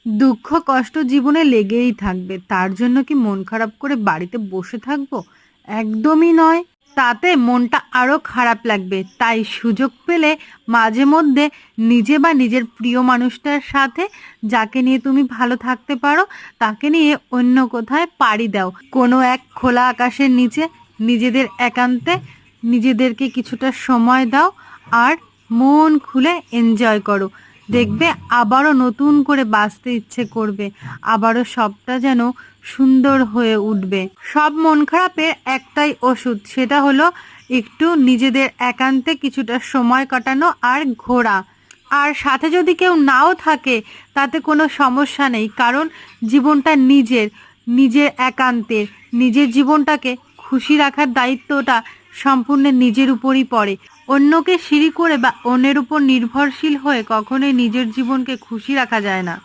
দুঃখ কষ্ট জীবনে লেগেই থাকবে। তার জন্য কি মন খারাপ করে বাড়িতে বসে থাকবো? একদমই নয়। তাতে মনটা আরো খারাপ লাগবে। তাই সুযোগ পেলে মাঝে মধ্যে নিজে বা নিজের প্রিয় মানুষটার সাথে, যাকে নিয়ে তুমি ভালো থাকতে পারো, তাকে নিয়ে অন্য কোথায় পাড়ি দাও। কোনো এক খোলা আকাশের নিচে নিজেদের একান্তে নিজেদেরকে কিছুটা সময় দাও আর মন খুলে এনজয় করো। দেখবে আবারও নতুন করে বাঁচতে ইচ্ছে করবে, আবারও সবটা যেন সুন্দর হয়ে উঠবে। সব মন খারাপের একটাই ওষুধ, সেটা হলো একটু নিজেদের একান্তে কিছুটা সময় কাটানো আর ঘোরা। আর সাথে যদি কেউ নাও থাকে তাতে কোনো সমস্যা নেই, কারণ জীবনটা নিজের, নিজের একান্তের। নিজের জীবনটাকে খুশি রাখার দায়িত্বটা সম্পূর্ণ নিজের উপরই পড়ে। অন্যকে সিঁড়ি করে বা অন্যের উপর নির্ভরশীল হয়ে কখনোই নিজের জীবনকে খুশি রাখা যায় না।